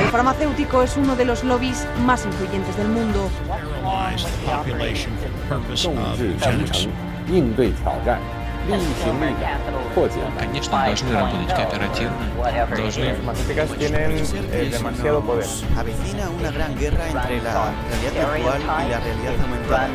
El farmacéutico es uno de los lobbies más influyentes del mundo. 应对挑战，力行力改，破解难题。 Конечно, должны работать кооперативно, должны... Las políticas tienen demasiado poder. Avecina una gran guerra entre la realidad virtual y la realidad aumentada.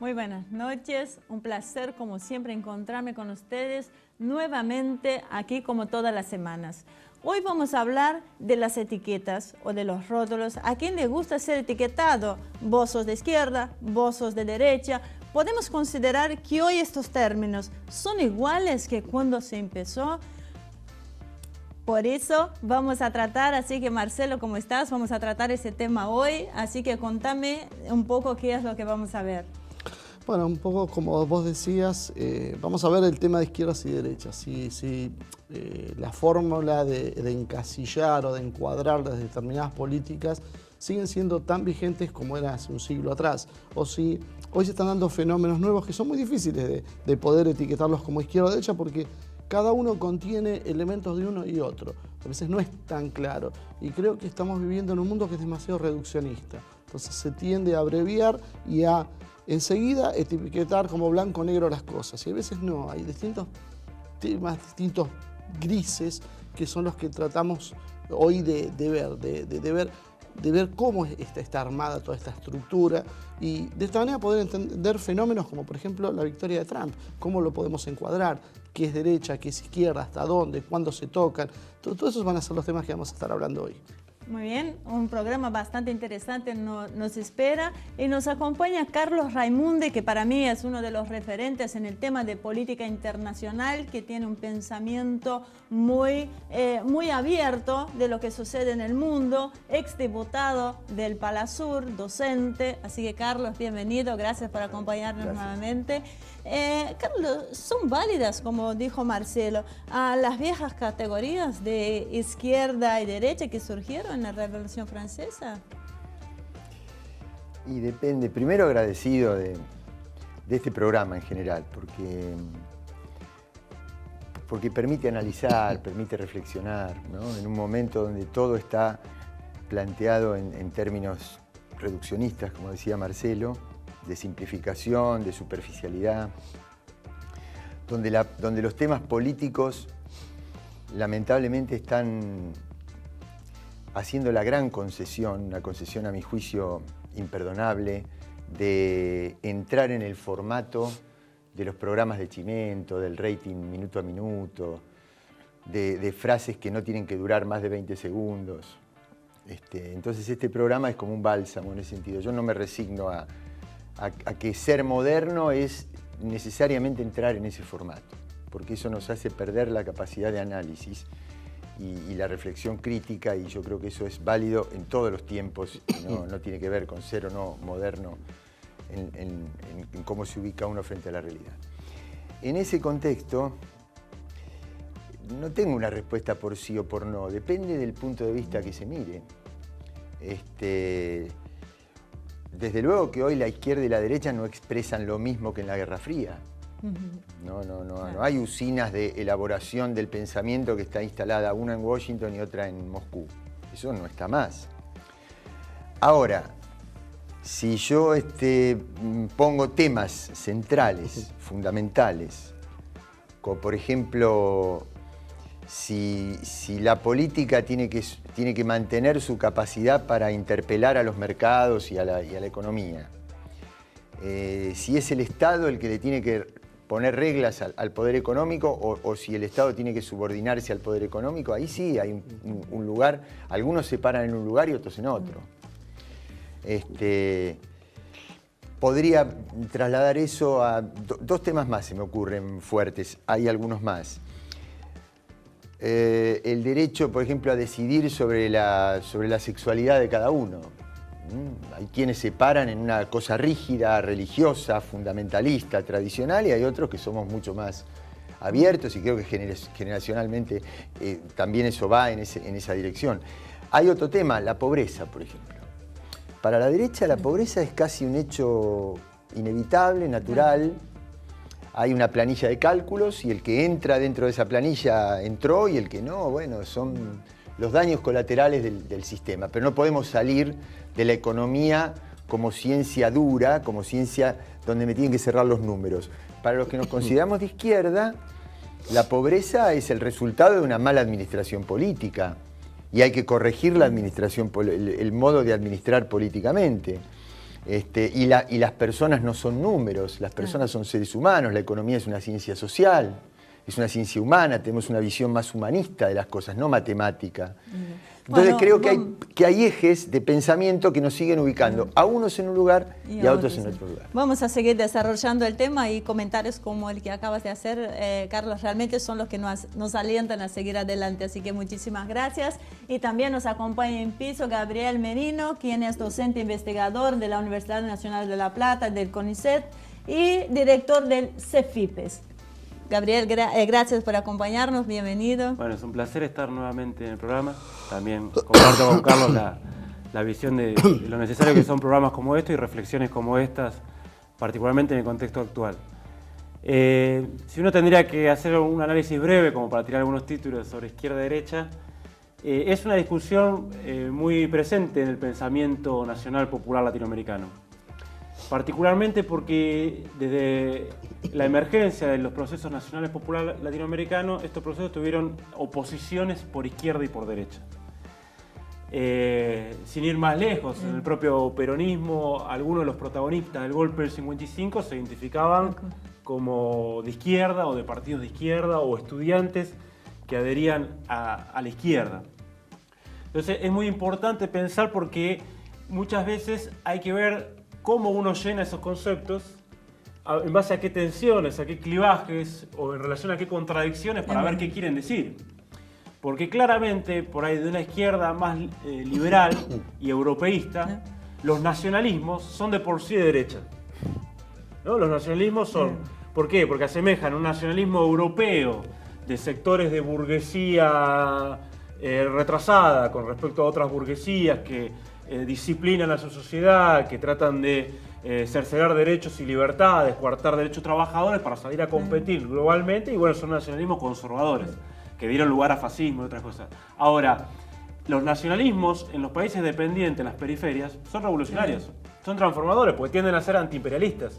Muy buenas noches, un placer como siempre encontrarme con ustedes nuevamente aquí como todas las semanas. Hoy vamos a hablar de las etiquetas o de los rótulos. ¿A quién le gusta ser etiquetado? Vos sos de izquierda, vos sos de derecha. Podemos considerar que hoy estos términos son iguales que cuando se empezó. Por eso vamos a tratar, así que Marcelo, ¿cómo estás? Vamos a tratar ese tema hoy, así que contame un poco qué es lo que vamos a ver. Bueno, un poco como vos decías, vamos a ver el tema de izquierdas y derechas. Si la fórmula de encasillar o de encuadrar las determinadas políticas siguen siendo tan vigentes como era hace un siglo atrás, o si hoy se están dando fenómenos nuevos que son muy difíciles de poder etiquetarlos como izquierda o derecha porque cada uno contiene elementos de uno y otro. A veces no es tan claro y creo que estamos viviendo en un mundo que es demasiado reduccionista. Entonces se tiende a abreviar y a enseguida etiquetar como blanco o negro las cosas. Y a veces no, hay distintos temas, distintos grises que son los que tratamos hoy de ver cómo está armada toda esta estructura y de esta manera poder entender fenómenos como por ejemplo la victoria de Trump, cómo lo podemos encuadrar, qué es derecha, qué es izquierda, hasta dónde, cuándo se tocan. Todos esos van a ser los temas que vamos a estar hablando hoy. Muy bien, un programa bastante interesante nos espera y nos acompaña Carlos Raimunde, que para mí es uno de los referentes en el tema de política internacional, que tiene un pensamiento muy abierto de lo que sucede en el mundo, exdiputado del Palasur, docente. Así que Carlos, bienvenido, gracias por acompañarnos nuevamente. Carlos, ¿son válidas, como dijo Marcelo, a las viejas categorías de izquierda y derecha que surgieron en la Revolución Francesa? Y depende, primero agradecido de este programa en general, porque permite analizar, permite reflexionar, ¿no? En un momento donde todo está planteado en términos reduccionistas, como decía Marcelo, de simplificación, de superficialidad, donde los temas políticos lamentablemente están haciendo la gran concesión, una concesión a mi juicio imperdonable, de entrar en el formato de los programas de Chimento, del rating minuto a minuto, de frases que no tienen que durar más de 20 segundos. Entonces este programa es como un bálsamo en ese sentido. Yo no me resigno a que ser moderno es necesariamente entrar en ese formato, porque eso nos hace perder la capacidad de análisis y la reflexión crítica, y yo creo que eso es válido en todos los tiempos, no tiene que ver con ser o no moderno en cómo se ubica uno frente a la realidad. En ese contexto, no tengo una respuesta por sí o por no, depende del punto de vista que se mire. Desde luego que hoy la izquierda y la derecha no expresan lo mismo que en la Guerra Fría. No hay usinas de elaboración del pensamiento que está instalada una en Washington y otra en Moscú. Eso no está más. Ahora, si yo pongo temas centrales, fundamentales, como por ejemplo, si la política tiene que mantener su capacidad para interpelar a los mercados y a la economía, si es el Estado el que le tiene que poner reglas al poder económico o si el Estado tiene que subordinarse al poder económico, ahí sí hay un lugar, algunos se paran en un lugar y otros en otro. Podría trasladar eso a dos temas más, se me ocurren fuertes, hay algunos más. El derecho, por ejemplo, a decidir sobre la sexualidad de cada uno. Hay quienes se paran en una cosa rígida, religiosa, fundamentalista, tradicional, y hay otros que somos mucho más abiertos, y creo que generacionalmente también eso va en esa dirección. Hay otro tema, la pobreza, por ejemplo. Para la derecha la pobreza es casi un hecho inevitable, natural. Hay una planilla de cálculos y el que entra dentro de esa planilla entró, y el que no, bueno, son los daños colaterales del sistema. Pero no podemos salir de la economía como ciencia dura, como ciencia donde me tienen que cerrar los números. Para los que nos consideramos de izquierda, la pobreza es el resultado de una mala administración política, y hay que corregir la administración, el modo de administrar políticamente. Y las personas no son números, las personas son seres humanos, la economía es una ciencia social, es una ciencia humana, tenemos una visión más humanista de las cosas, no matemática. Entonces creo que hay ejes de pensamiento que nos siguen ubicando a unos en un lugar y a otros en otro lugar. Vamos a seguir desarrollando el tema, y comentarios como el que acabas de hacer, Carlos, realmente son los que nos alientan a seguir adelante. Así que muchísimas gracias. Y también nos acompaña en piso Gabriel Merino, quien es docente investigador de la Universidad Nacional de La Plata, del CONICET, y director del CEFIPES. Gabriel, gracias por acompañarnos, bienvenido. Bueno, es un placer estar nuevamente en el programa. También comparto con Carlos la visión de lo necesario que son programas como estos y reflexiones como estas, particularmente en el contexto actual. Si uno tendría que hacer un análisis breve, como para tirar algunos títulos sobre izquierda-derecha, es una discusión muy presente en el pensamiento nacional popular latinoamericano. Particularmente porque desde la emergencia de los procesos nacionales populares latinoamericanos, estos procesos tuvieron oposiciones por izquierda y por derecha. Sin ir más lejos, en el propio peronismo, algunos de los protagonistas del golpe del 55 se identificaban como de izquierda o de partidos de izquierda o estudiantes que adherían a la izquierda. Entonces es muy importante pensar, porque muchas veces hay que ver cómo uno llena esos conceptos, en base a qué tensiones, a qué clivajes o en relación a qué contradicciones, para ver qué quieren decir. Porque claramente, por ahí de una izquierda más liberal y europeísta, los nacionalismos son de por sí de derecha, ¿no? Los nacionalismos son... ¿Por qué? Porque asemejan un nacionalismo europeo de sectores de burguesía retrasada con respecto a otras burguesías que disciplinan a su sociedad, que tratan de cercenar derechos y libertades, coartar derechos trabajadores para salir a competir globalmente, y bueno, son nacionalismos conservadores, que dieron lugar a fascismo y otras cosas. Ahora, los nacionalismos en los países dependientes, en las periferias, son revolucionarios, son transformadores, porque tienden a ser antiimperialistas.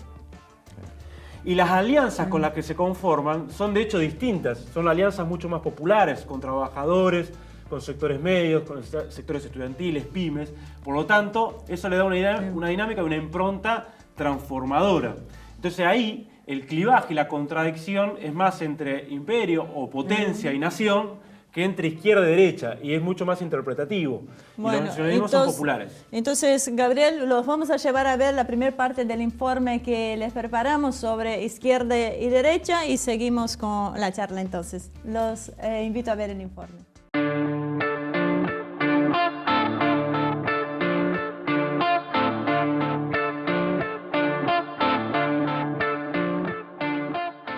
Y las alianzas con las que se conforman son de hecho distintas, son alianzas mucho más populares, con trabajadores, con sectores medios, con sectores estudiantiles, pymes. Por lo tanto, eso le da una dinámica y una impronta transformadora. Entonces ahí el clivaje y la contradicción es más entre imperio o potencia y nación que entre izquierda y derecha, y es mucho más interpretativo. Bueno, y los nacionalismos son populares. Entonces, Gabriel, los vamos a llevar a ver la primera parte del informe que les preparamos sobre izquierda y derecha, y seguimos con la charla entonces. Los invito a ver el informe.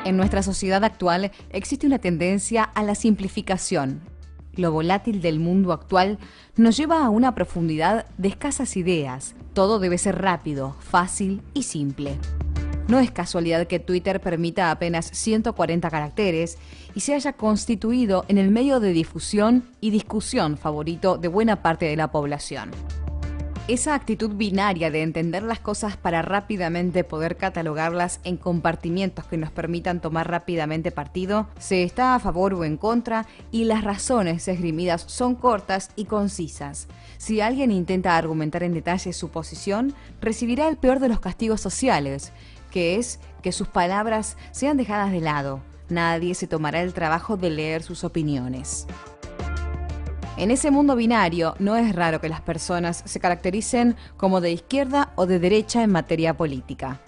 En nuestra sociedad actual existe una tendencia a la simplificación. Lo volátil del mundo actual nos lleva a una profundidad de escasas ideas. Todo debe ser rápido, fácil y simple. No es casualidad que Twitter permita apenas 140 caracteres y se haya constituido en el medio de difusión y discusión favorito de buena parte de la población. Esa actitud binaria de entender las cosas para rápidamente poder catalogarlas en compartimientos que nos permitan tomar rápidamente partido, se está a favor o en contra, y las razones esgrimidas son cortas y concisas. Si alguien intenta argumentar en detalle su posición, recibirá el peor de los castigos sociales, que es que sus palabras sean dejadas de lado. Nadie se tomará el trabajo de leer sus opiniones. En ese mundo binario, no es raro que las personas se caractericen como de izquierda o de derecha en materia política.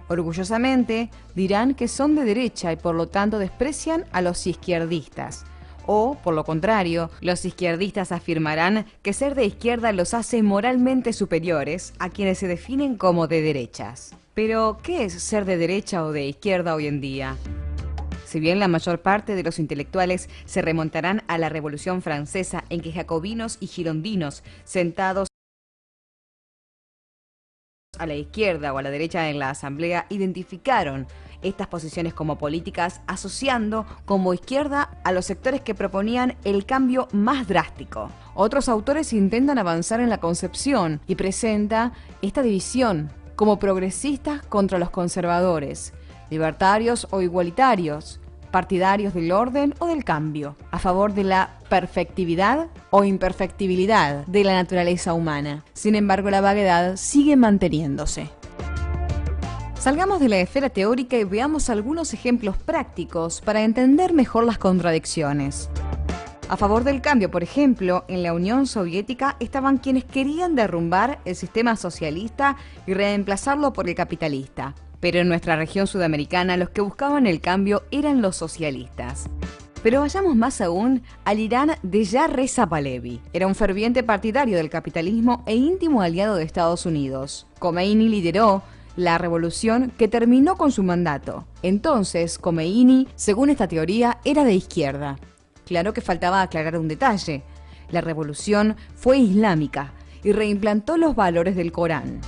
Orgullosamente, dirán que son de derecha y por lo tanto desprecian a los izquierdistas. O, por lo contrario, los izquierdistas afirmarán que ser de izquierda los hace moralmente superiores a quienes se definen como de derechas. Pero, ¿qué es ser de derecha o de izquierda hoy en día? Si bien la mayor parte de los intelectuales se remontarán a la Revolución Francesa, en que jacobinos y girondinos, sentados a la izquierda o a la derecha en la asamblea, identificaron estas posiciones como políticas, asociando como izquierda a los sectores que proponían el cambio más drástico. Otros autores intentan avanzar en la concepción y presenta esta división como progresistas contra los conservadores, libertarios o igualitarios, partidarios del orden o del cambio, a favor de la perfectividad o imperfectibilidad de la naturaleza humana. Sin embargo, la vaguedad sigue manteniéndose. Salgamos de la esfera teórica y veamos algunos ejemplos prácticos para entender mejor las contradicciones. A favor del cambio, por ejemplo, en la Unión Soviética estaban quienes querían derrumbar el sistema socialista y reemplazarlo por el capitalista. Pero en nuestra región sudamericana los que buscaban el cambio eran los socialistas. Pero vayamos más aún al Irán de Jah Reza Pahlavi. Era un ferviente partidario del capitalismo e íntimo aliado de Estados Unidos. Khomeini lideró la revolución que terminó con su mandato. Entonces, Khomeini, según esta teoría, era de izquierda. Claro que faltaba aclarar un detalle. La revolución fue islámica y reimplantó los valores del Corán.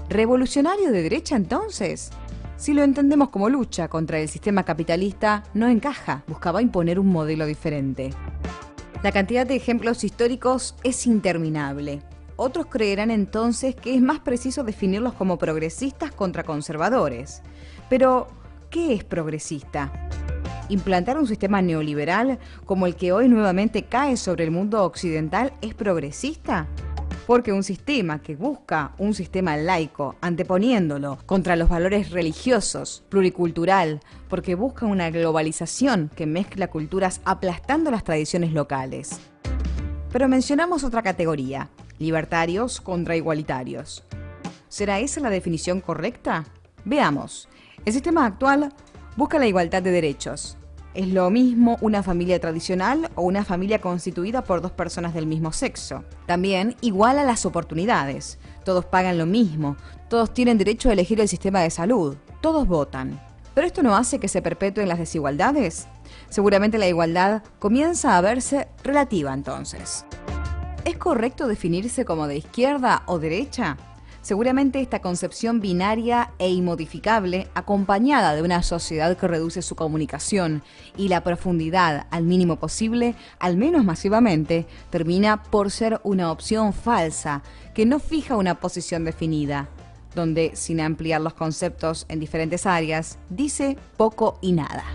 ¿Revolucionario de derecha entonces? Si lo entendemos como lucha contra el sistema capitalista, no encaja. Buscaba imponer un modelo diferente. La cantidad de ejemplos históricos es interminable. Otros creerán entonces que es más preciso definirlos como progresistas contra conservadores. Pero, ¿qué es progresista? ¿Implantar un sistema neoliberal como el que hoy nuevamente cae sobre el mundo occidental es progresista? Porque un sistema que busca un sistema laico, anteponiéndolo contra los valores religiosos, pluricultural, porque busca una globalización que mezcla culturas aplastando las tradiciones locales. Pero mencionamos otra categoría, libertarios contra igualitarios. ¿Será esa la definición correcta? Veamos. El sistema actual busca la igualdad de derechos. ¿Es lo mismo una familia tradicional o una familia constituida por dos personas del mismo sexo? También iguala las oportunidades. Todos pagan lo mismo, todos tienen derecho a elegir el sistema de salud, todos votan. ¿Pero esto no hace que se perpetúen las desigualdades? Seguramente la igualdad comienza a verse relativa entonces. ¿Es correcto definirse como de izquierda o derecha? Seguramente esta concepción binaria e inmodificable, acompañada de una sociedad que reduce su comunicación y la profundidad al mínimo posible, al menos masivamente, termina por ser una opción falsa, que no fija una posición definida, donde, sin ampliar los conceptos en diferentes áreas, dice poco y nada.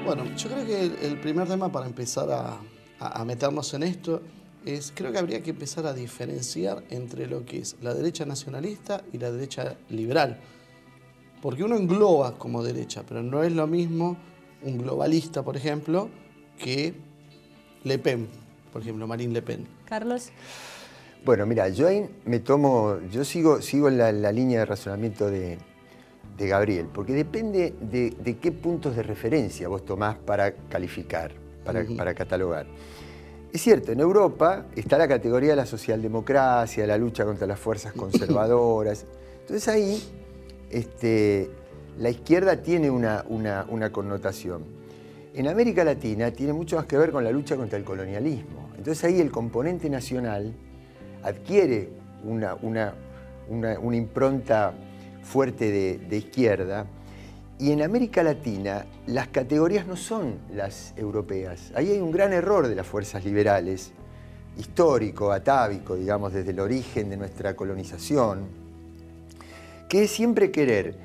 Bueno, yo creo que el primer tema para empezar a meternos en esto es, creo que habría que empezar a diferenciar entre lo que es la derecha nacionalista y la derecha liberal. Porque uno engloba como derecha, pero no es lo mismo un globalista, por ejemplo, que Le Pen, por ejemplo, Marine Le Pen. Carlos. Bueno, mira, yo sigo la línea de razonamiento de Gabriel, porque depende de qué puntos de referencia vos tomás para calificar, para catalogar. Es cierto, en Europa está la categoría de la socialdemocracia, la lucha contra las fuerzas conservadoras. Entonces ahí la izquierda tiene una connotación. En América Latina tiene mucho más que ver con la lucha contra el colonialismo. Entonces ahí el componente nacional adquiere una impronta fuerte de izquierda, y en América Latina las categorías no son las europeas. Ahí hay un gran error de las fuerzas liberales, histórico, atávico, digamos, desde el origen de nuestra colonización, que es siempre querer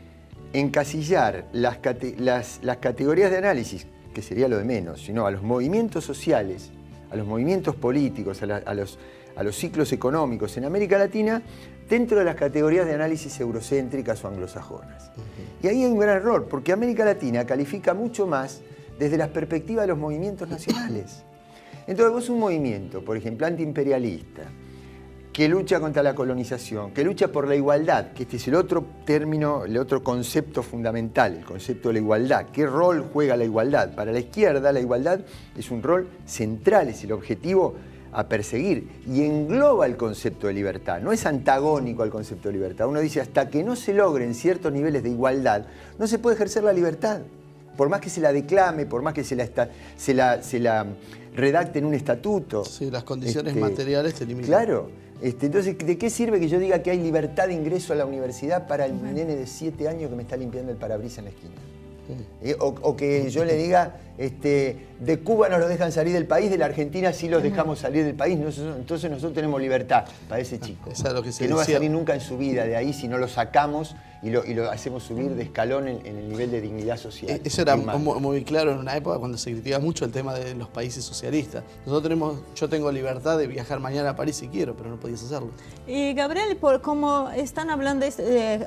encasillar las categorías de análisis, que sería lo de menos, sino a los movimientos sociales, a los movimientos políticos, a los ciclos económicos en América Latina, dentro de las categorías de análisis eurocéntricas o anglosajonas. Y ahí hay un gran error, porque América Latina califica mucho más desde la perspectiva de los movimientos nacionales. Entonces vos un movimiento, por ejemplo, antiimperialista, que lucha contra la colonización, que lucha por la igualdad, que este es el otro término, el otro concepto fundamental, el concepto de la igualdad. ¿Qué rol juega la igualdad? Para la izquierda, la igualdad es un rol central, es el objetivo a perseguir y engloba el concepto de libertad, no es antagónico al concepto de libertad. Uno dice, hasta que no se logren ciertos niveles de igualdad, no se puede ejercer la libertad. Por más que se la declame, por más que se la redacte en un estatuto. Sí, las condiciones materiales te limitan. Claro. Entonces, ¿de qué sirve que yo diga que hay libertad de ingreso a la universidad para el nene de 7 años que me está limpiando el parabrisas en la esquina? O que yo le diga, de Cuba no los dejan salir del país, de la Argentina sí los dejamos salir del país, entonces nosotros tenemos libertad para ese chico. Es lo que no va a salir nunca en su vida de ahí si no lo sacamos y lo hacemos subir de escalón en el nivel de dignidad social. Eso era muy claro en una época cuando se criticaba mucho el tema de los países socialistas. Yo tengo libertad de viajar mañana a París si quiero, pero no podías hacerlo. Y Gabriel, como están hablando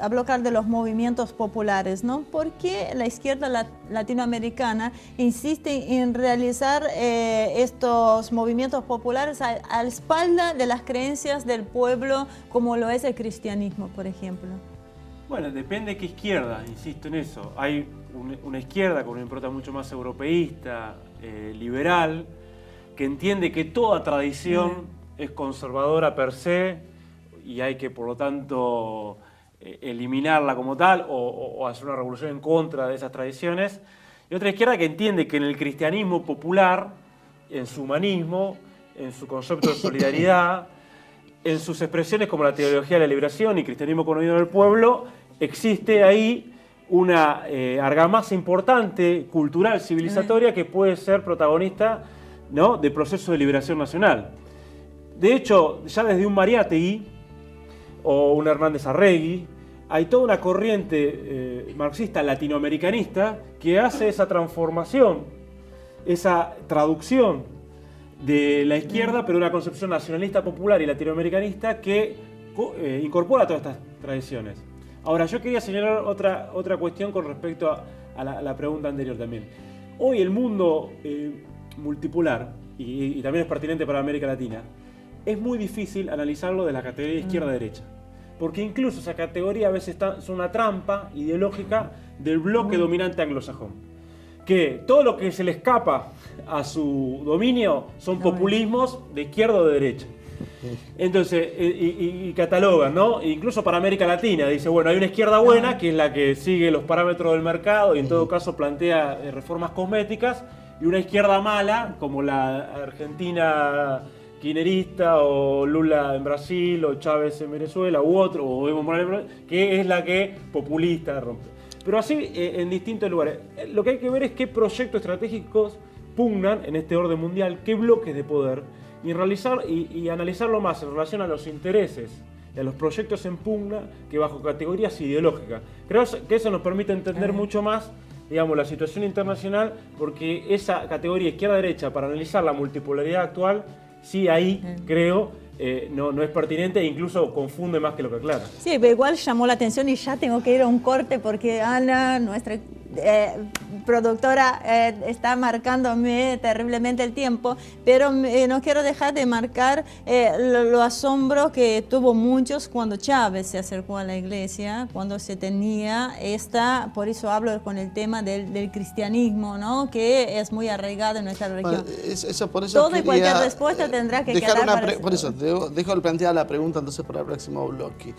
hablar de los movimientos populares, ¿no? ¿Por qué la izquierda latinoamericana insiste en realizar estos movimientos populares a la espalda de las creencias del pueblo, como lo es el cristianismo, por ejemplo? Bueno, depende de qué izquierda, insisto en eso. Hay una izquierda con una impronta mucho más europeísta, liberal, que entiende que toda tradición es conservadora per se y hay que, por lo tanto, eliminarla como tal o hacer una revolución en contra de esas tradiciones. Y otra izquierda que entiende que en el cristianismo popular, en su humanismo, en su concepto de solidaridad, en sus expresiones como la teología de la liberación y cristianismo con oído del pueblo, existe ahí una argamasa importante, cultural, civilizatoria, que puede ser protagonista, ¿no?, de procesos de liberación nacional. De hecho, ya desde un Mariátegui o un Hernández Arregui, hay toda una corriente marxista latinoamericanista que hace esa transformación, esa traducción de la izquierda, pero una concepción nacionalista popular y latinoamericanista que incorpora todas estas tradiciones. Ahora, yo quería señalar otra cuestión con respecto a la pregunta anterior también. Hoy el mundo multipolar, y también es pertinente para América Latina, es muy difícil analizarlo de la categoría izquierda-derecha. Porque incluso esa categoría a veces es una trampa ideológica del bloque dominante anglosajón. Que todo lo que se le escapa a su dominio son populismos de izquierda o de derecha. Entonces, y catalogan, ¿no? Incluso para América Latina, dice, bueno, hay una izquierda buena, que es la que sigue los parámetros del mercado y en todo caso plantea reformas cosméticas, y una izquierda mala, como la Argentina kirchnerista, o Lula en Brasil, o Chávez en Venezuela, u otro, o Evo Morales, que es la que populista rompe. Pero así en distintos lugares. Lo que hay que ver es qué proyectos estratégicos pugnan en este orden mundial, qué bloques de poder, y analizarlo más en relación a los intereses y a los proyectos en pugna que bajo categorías ideológicas. Creo que eso nos permite entender mucho más, digamos, la situación internacional, porque esa categoría izquierda-derecha, para analizar la multipolaridad actual, sí, ahí creo no es pertinente e incluso confunde más que lo que aclara. Sí, pero igual llamó la atención y ya tengo que ir a un corte porque Ana, nuestra productora, está marcándome terriblemente el tiempo, pero no quiero dejar de marcar lo asombro que tuvo muchos cuando Chávez se acercó a la iglesia, cuando se tenía por eso hablo con el tema del cristianismo, ¿no?, que es muy arraigado en nuestra región. Bueno, por eso todo y cualquier respuesta tendrá que quedar para... Por eso, dejo de plantear la pregunta entonces para el próximo bloque.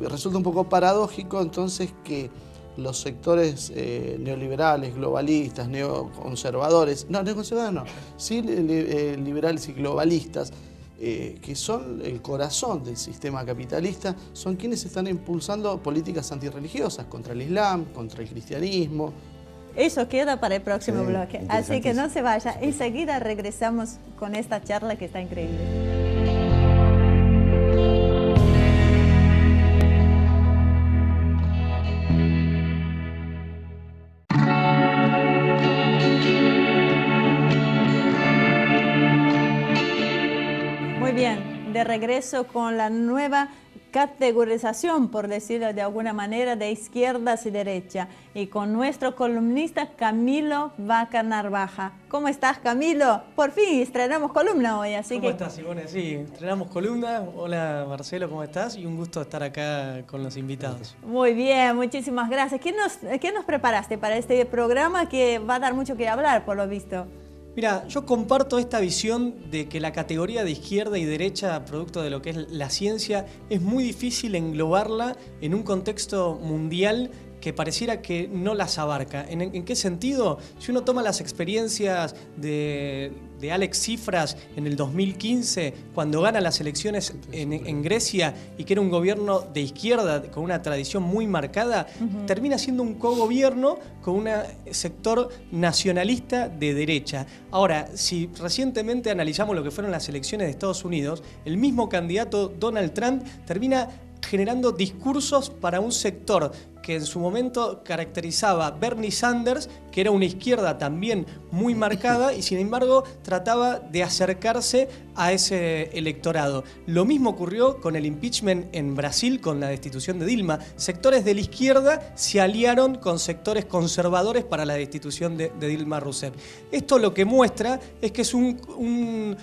Resulta un poco paradójico entonces que los sectores neoliberales, globalistas, neoconservadores, sí liberales y globalistas, que son el corazón del sistema capitalista, son quienes están impulsando políticas antirreligiosas contra el Islam, contra el cristianismo. Eso queda para el próximo bloque, así que no se vaya. Enseguida regresamos con esta charla que está increíble. Muy bien, de regreso con la nueva categorización, por decirlo de alguna manera, de izquierdas y derecha. Y con nuestro columnista Camilo Vaca Narvaja. ¿Cómo estás, Camilo? Por fin estrenamos columna hoy, así ¿Cómo estás, Simone? Sí, estrenamos columna. Hola, Marcelo, ¿cómo estás? Y un gusto estar acá con los invitados. Muy bien, muchísimas gracias. ¿Qué nos preparaste para este programa que va a dar mucho que hablar, por lo visto? Mira, yo comparto esta visión de que la categoría de izquierda y derecha, producto de lo que es la ciencia, es muy difícil englobarla en un contexto mundial que pareciera que no las abarca. ¿En qué sentido? Si uno toma las experiencias de Alex Tsipras en el 2015, cuando gana las elecciones en Grecia y que era un gobierno de izquierda con una tradición muy marcada, termina siendo un cogobierno con un sector nacionalista de derecha. Ahora, si recientemente analizamos lo que fueron las elecciones de Estados Unidos, el mismo candidato Donald Trump termina generando discursos para un sector que en su momento caracterizaba Bernie Sanders, que era una izquierda también muy marcada y sin embargo trataba de acercarse a ese electorado. Lo mismo ocurrió con el impeachment en Brasil, con la destitución de Dilma. Sectores de la izquierda se aliaron con sectores conservadores para la destitución de Dilma Rousseff. Esto lo que muestra es que es una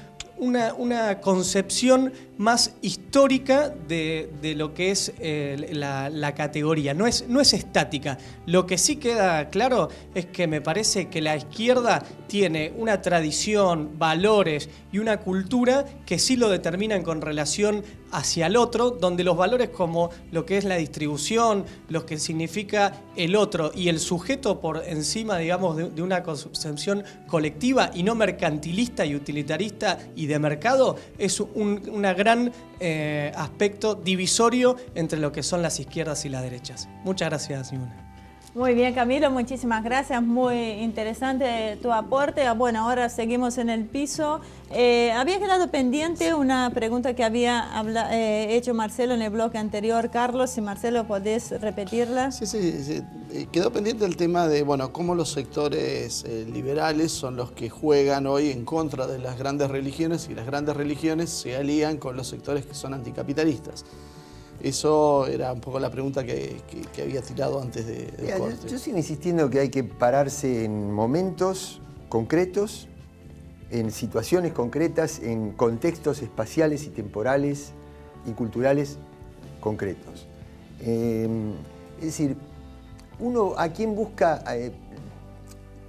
concepción más histórica de lo que es la categoría. No es estática. Lo que sí queda claro es que me parece que la izquierda tiene una tradición, valores y una cultura que sí lo determinan con relación hacia el otro, donde los valores como lo que es la distribución, lo que significa el otro y el sujeto por encima, digamos, de una concepción colectiva y no mercantilista y utilitarista y de mercado, es una gran aspecto divisorio entre lo que son las izquierdas y las derechas. Muchas gracias, Simone. Muy bien, Camilo, muchísimas gracias. Muy interesante tu aporte. Bueno, ahora seguimos en el piso. Había quedado pendiente una pregunta que había hecho Marcelo en el bloque anterior. Carlos, si Marcelo podés repetirla. Sí. Quedó pendiente el tema de, bueno, cómo los sectores liberales son los que juegan hoy en contra de las grandes religiones y las grandes religiones se alían con los sectores que son anticapitalistas. Eso era un poco la pregunta que había tirado antes del corte. Yo sigo insistiendo que hay que pararse en momentos concretos, en situaciones concretas, en contextos espaciales y temporales y culturales concretos. Es decir, uno a quién busca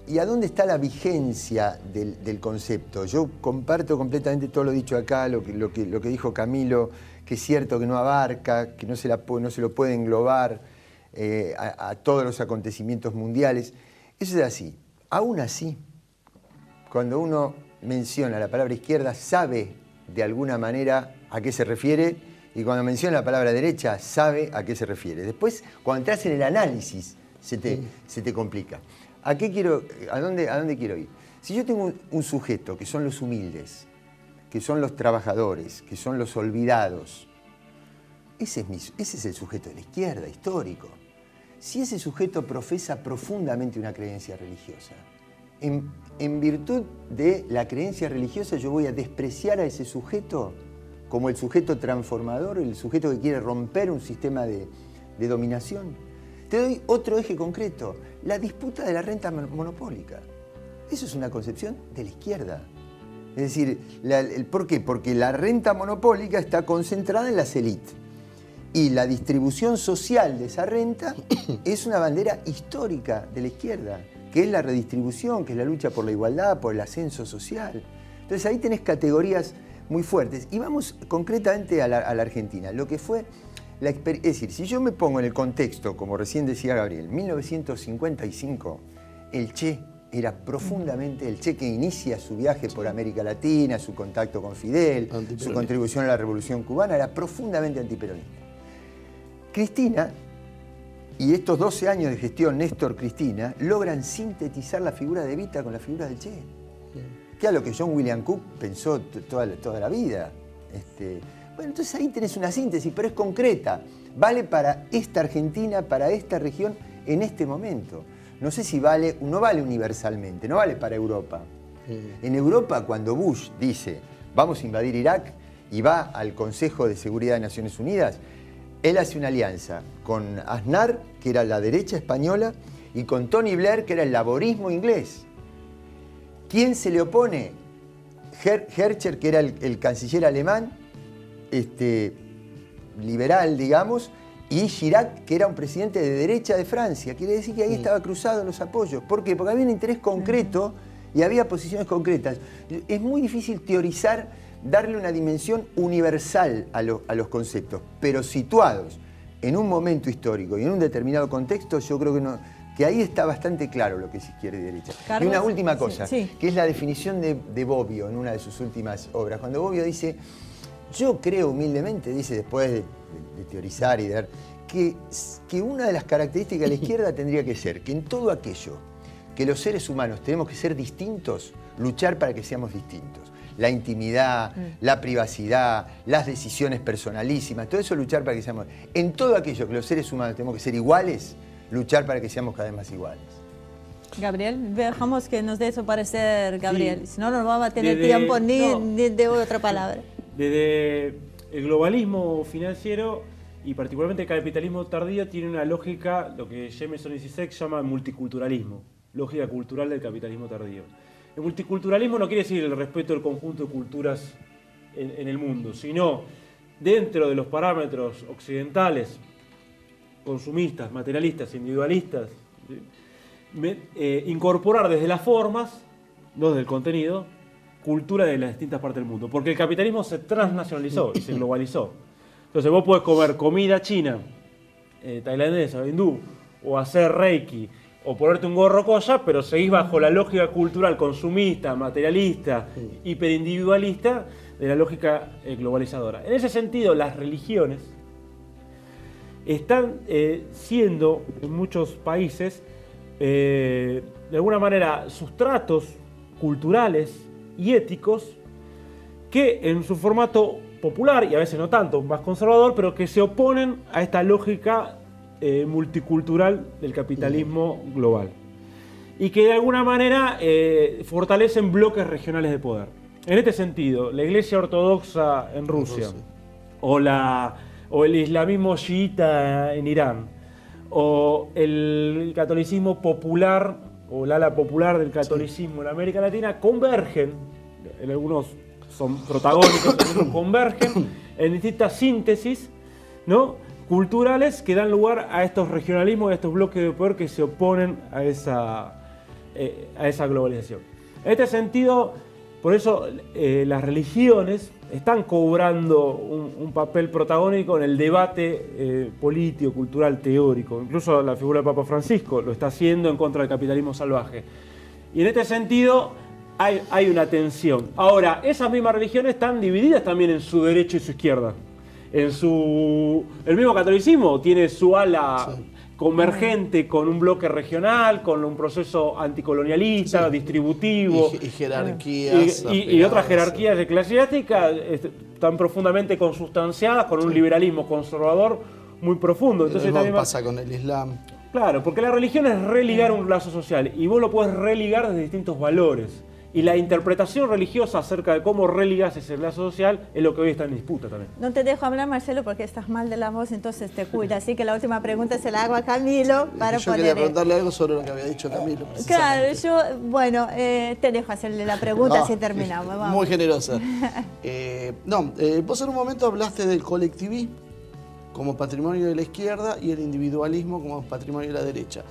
y a dónde está la vigencia del concepto. Yo comparto completamente todo lo dicho acá, lo que dijo Camilo, que es cierto que no abarca, que no se lo puede englobar a todos los acontecimientos mundiales. Eso es así. Aún así, cuando uno menciona la palabra izquierda, sabe de alguna manera a qué se refiere, y cuando menciona la palabra derecha, sabe a qué se refiere. Después, cuando entras en el análisis, se te complica. ¿A dónde quiero ir? Si yo tengo un sujeto, que son los humildes, que son los trabajadores, que son los olvidados, ese es el sujeto de la izquierda, histórico. Si ese sujeto profesa profundamente una creencia religiosa, en virtud de la creencia religiosa yo voy a despreciar a ese sujeto como el sujeto transformador, el sujeto que quiere romper un sistema de dominación. Te doy otro eje concreto, la disputa de la renta monopólica. Eso es una concepción de la izquierda. Es decir, ¿por qué? Porque la renta monopólica está concentrada en las élites. Y la distribución social de esa renta es una bandera histórica de la izquierda, que es la redistribución, que es la lucha por la igualdad, por el ascenso social. Entonces ahí tenés categorías muy fuertes. Y vamos concretamente a la Argentina. Lo que fue es decir, si yo me pongo en el contexto, como recién decía Gabriel, 1955, el Che era profundamente, el Che que inicia su viaje por América Latina, su contacto con Fidel, su contribución a la Revolución Cubana, era profundamente antiperonista. Cristina, y estos 12 años de gestión Néstor-Cristina, logran sintetizar la figura de Evita con la figura del Che. Que es lo que John William Cook pensó toda la vida. Bueno, entonces ahí tenés una síntesis, pero es concreta. Vale para esta Argentina, para esta región, en este momento. No sé si vale, no vale universalmente, no vale para Europa. En Europa, cuando Bush dice, vamos a invadir Irak, y va al Consejo de Seguridad de Naciones Unidas, él hace una alianza con Aznar, que era la derecha española, y con Tony Blair, que era el laborismo inglés. ¿Quién se le opone? Hercher, que era el canciller alemán, liberal, digamos, y Chirac, que era un presidente de derecha de Francia. Quiere decir que ahí estaba cruzado los apoyos. ¿Por qué? Porque había un interés concreto y había posiciones concretas. Es muy difícil teorizar, darle una dimensión universal a los conceptos, pero situados en un momento histórico y en un determinado contexto, yo creo que ahí está bastante claro lo que es izquierda y derecha. Carlos, y una última cosa, sí. que es la definición de Bobbio en una de sus últimas obras. Cuando Bobbio dice, yo creo humildemente, dice después de teorizar y de ver, que una de las características de la izquierda tendría que ser que en todo aquello que los seres humanos tenemos que ser distintos, luchar para que seamos distintos. La intimidad, la privacidad, las decisiones personalísimas, todo eso luchar para que seamos... En todo aquello que los seres humanos tenemos que ser iguales, luchar para que seamos cada vez más iguales. Gabriel, dejamos que nos dé su parecer, Gabriel. Sí. Si no, no vamos a tener tiempo ni de otra palabra. Desde el globalismo financiero y particularmente el capitalismo tardío tiene una lógica, lo que Jameson y Zizek llama multiculturalismo, lógica cultural del capitalismo tardío. El multiculturalismo no quiere decir el respeto del conjunto de culturas en el mundo, sino dentro de los parámetros occidentales, consumistas, materialistas, individualistas, incorporar desde las formas, no desde el contenido, cultura de las distintas partes del mundo. Porque el capitalismo se transnacionalizó y se globalizó. Entonces vos podés comer comida china, tailandesa, hindú, o hacer reiki, o ponerte un gorro koya, pero seguís bajo la lógica cultural consumista, materialista, hiperindividualista de la lógica globalizadora. En ese sentido, las religiones están siendo en muchos países de alguna manera sustratos culturales y éticos que en su formato popular, y a veces no tanto, más conservador, pero que se oponen a esta lógica multicultural del capitalismo global y que de alguna manera fortalecen bloques regionales de poder. En este sentido, la Iglesia Ortodoxa en Rusia o el islamismo chiita en Irán o el catolicismo popular o el ala popular del catolicismo en América Latina convergen, en algunos son protagónicos, en otros convergen en distintas síntesis, ¿no?, culturales que dan lugar a estos regionalismos, a estos bloques de poder que se oponen a esa globalización. En este sentido, por eso las religiones están cobrando un papel protagónico en el debate político, cultural, teórico. Incluso la figura del Papa Francisco lo está haciendo en contra del capitalismo salvaje. Y en este sentido hay una tensión. Ahora, esas mismas religiones están divididas también en su derecha y su izquierda. El mismo catolicismo tiene su ala convergente con un bloque regional, con un proceso anticolonialista, distributivo. Y jerarquías. Y otras jerarquías eclesiásticas tan profundamente consustanciadas con un liberalismo conservador muy profundo. Entonces lo también pasa con el Islam. Claro, porque la religión es religar un lazo social y vos lo podés religar desde distintos valores. Y la interpretación religiosa acerca de cómo religas ese lazo social es lo que hoy está en disputa también. No te dejo hablar, Marcelo, porque estás mal de la voz, entonces te cuida. Así que la última pregunta se la hago a Camilo para yo quería preguntarle algo sobre lo que había dicho Camilo. Claro, te dejo hacerle la pregunta así terminamos. Vamos. Muy generosa. Vos en un momento hablaste del colectivismo como patrimonio de la izquierda y el individualismo como patrimonio de la derecha.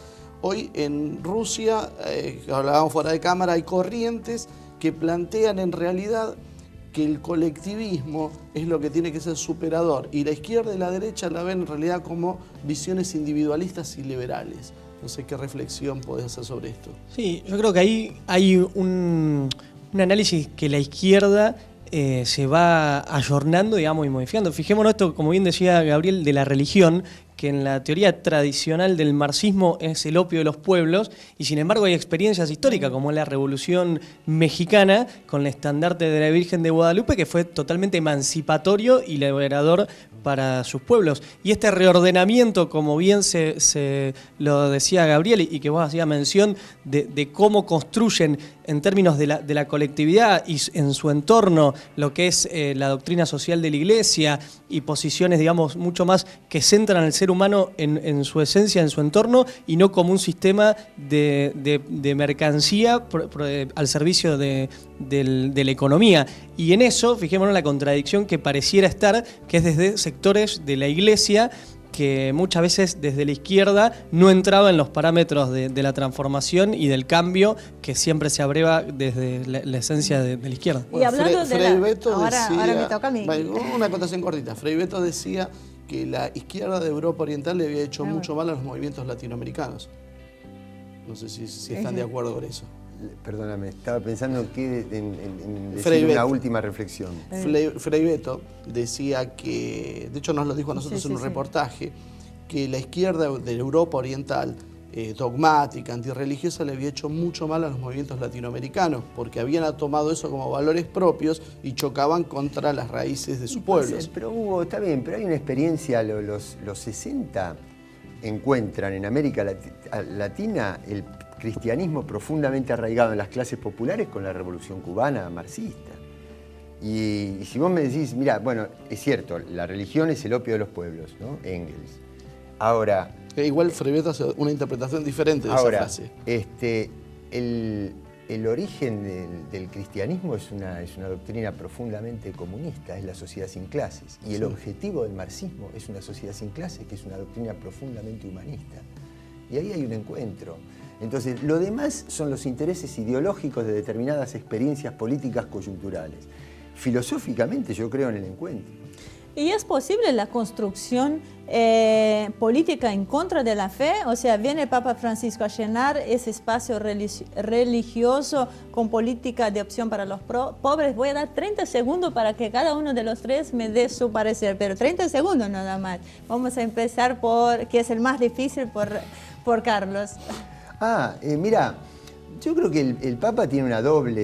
Hoy en Rusia, hablábamos fuera de cámara, hay corrientes que plantean en realidad que el colectivismo es lo que tiene que ser superador y la izquierda y la derecha la ven en realidad como visiones individualistas y liberales. No sé qué reflexión podés hacer sobre esto. Sí, yo creo que ahí hay un análisis que la izquierda se va ayornando, digamos, y modificando. Fijémonos esto, como bien decía Gabriel, de la religión, que en la teoría tradicional del marxismo es el opio de los pueblos, y sin embargo hay experiencias históricas, como la Revolución Mexicana, con el estandarte de la Virgen de Guadalupe, que fue totalmente emancipatorio y liberador para sus pueblos. Y este reordenamiento, como bien se lo decía Gabriel y que vos hacías mención, de cómo construyen en términos de la colectividad y en su entorno lo que es la doctrina social de la Iglesia y posiciones, digamos, mucho más que centran al ser humano en su esencia, en su entorno, y no como un sistema de mercancía al servicio de la economía. Y en eso, fijémonos en la contradicción que pareciera estar, que es desde sectores de la Iglesia que muchas veces desde la izquierda no entraba en los parámetros de la transformación y del cambio que siempre se abreva desde la esencia de la izquierda. Bueno, y hablando Frei Beto ahora me toca a mí. Una acotación cortita. Frei Beto decía que la izquierda de Europa Oriental le había hecho mucho mal a los movimientos latinoamericanos. No sé si están de acuerdo con eso. Perdóname, estaba pensando en decir una última reflexión. Frei Beto decía que, de hecho nos lo dijo a nosotros en un reportaje, que la izquierda de Europa Oriental, dogmática, antirreligiosa, le había hecho mucho mal a los movimientos latinoamericanos, porque habían tomado eso como valores propios y chocaban contra las raíces de sus pueblos. Pero Hugo, está bien, pero hay una experiencia, los 60 encuentran en América Latina el cristianismo profundamente arraigado en las clases populares con la Revolución Cubana marxista. Y si vos me decís, mira, bueno, es cierto, la religión es el opio de los pueblos, ¿no? Engels. Ahora... igual Frei Beto hace una interpretación diferente de esa frase. El origen del cristianismo es una doctrina profundamente comunista, es la sociedad sin clases. Y el objetivo del marxismo es una sociedad sin clases, que es una doctrina profundamente humanista. Y ahí hay un encuentro. Entonces, lo demás son los intereses ideológicos de determinadas experiencias políticas coyunturales. Filosóficamente yo creo en el encuentro. ¿Y es posible la construcción política en contra de la fe? O sea, viene el Papa Francisco a llenar ese espacio religioso con política de opción para los pobres. Voy a dar 30 segundos para que cada uno de los tres me dé su parecer, pero 30 segundos nada más. Vamos a empezar por, que es el más difícil, por Carlos. Mira, yo creo que el Papa tiene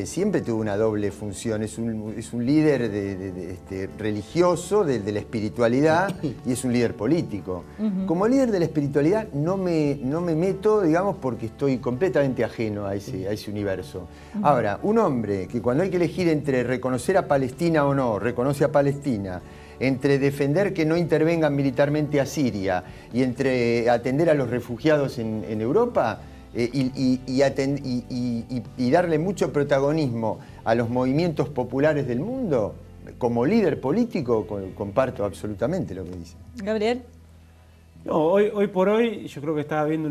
siempre tuvo una doble función. Es un líder religioso de la espiritualidad y es un líder político. Como líder de la espiritualidad no me meto, digamos, porque estoy completamente ajeno a ese universo. Ahora, un hombre que cuando hay que elegir entre reconocer a Palestina o no, reconoce a Palestina, entre defender que no intervengan militarmente a Siria y entre atender a los refugiados en Europa, y darle mucho protagonismo a los movimientos populares del mundo, como líder político comparto absolutamente lo que dice. Gabriel. No, hoy por hoy yo creo que está habiendo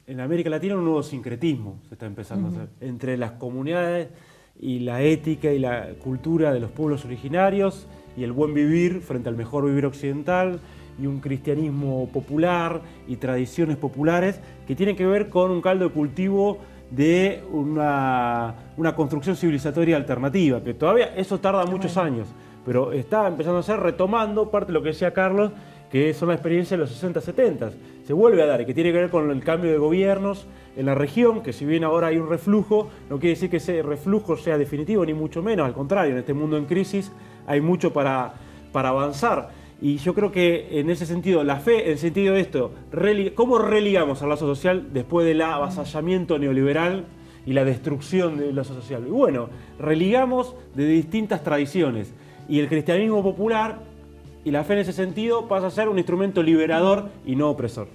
en América Latina un nuevo sincretismo, se está empezando a hacer, entre las comunidades y la ética y la cultura de los pueblos originarios y el buen vivir frente al mejor vivir occidental, y un cristianismo popular y tradiciones populares que tienen que ver con un caldo de cultivo de una construcción civilizatoria alternativa, que todavía eso tarda muchos años, pero está empezando a ser, retomando parte de lo que decía Carlos, que son las experiencias de los 60, 70. Se vuelve a dar, y que tiene que ver con el cambio de gobiernos en la región, que si bien ahora hay un reflujo, no quiere decir que ese reflujo sea definitivo, ni mucho menos, al contrario, en este mundo en crisis hay mucho para avanzar. Y yo creo que en ese sentido, la fe, en el sentido de esto, ¿cómo religamos al lazo social después del avasallamiento neoliberal y la destrucción del lazo social? Y bueno, religamos de distintas tradiciones. Y el cristianismo popular y la fe en ese sentido pasa a ser un instrumento liberador y no opresor.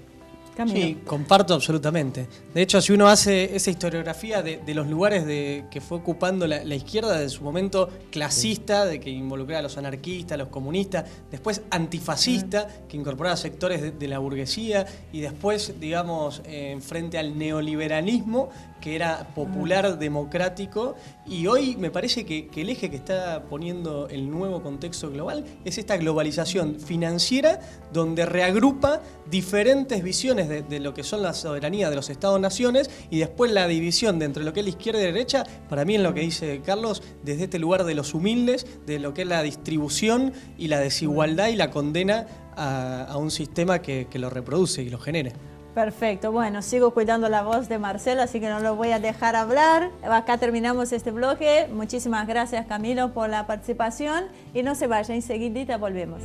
Sí, comparto absolutamente. De hecho, si uno hace esa historiografía de los lugares que fue ocupando la izquierda de su momento clasista, de que involucraba a los anarquistas, a los comunistas, después antifascista, que incorporaba sectores de la burguesía, y después, digamos, frente al neoliberalismo, que era popular, democrático, y hoy me parece que el eje que está poniendo el nuevo contexto global es esta globalización financiera, donde reagrupa diferentes visiones de lo que son las soberanías de los Estados-naciones, y después la división de entre lo que es la izquierda y la derecha, para mí en lo que dice Carlos, desde este lugar de los humildes, de lo que es la distribución y la desigualdad y la condena a un sistema que lo reproduce y lo genere. Perfecto, bueno, sigo cuidando la voz de Marcelo, así que no lo voy a dejar hablar. Acá terminamos este bloque. Muchísimas gracias, Camilo, por la participación, y no se vaya, enseguidita volvemos.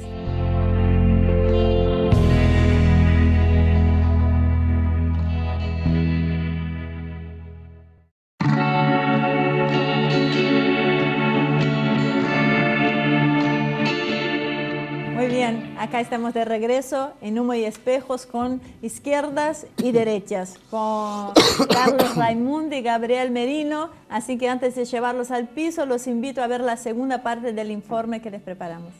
Acá estamos de regreso en Humo y Espejos con izquierdas y derechas, con Carlos Raimundo y Gabriel Merino. Así que antes de llevarlos al piso, los invito a ver la segunda parte del informe que les preparamos.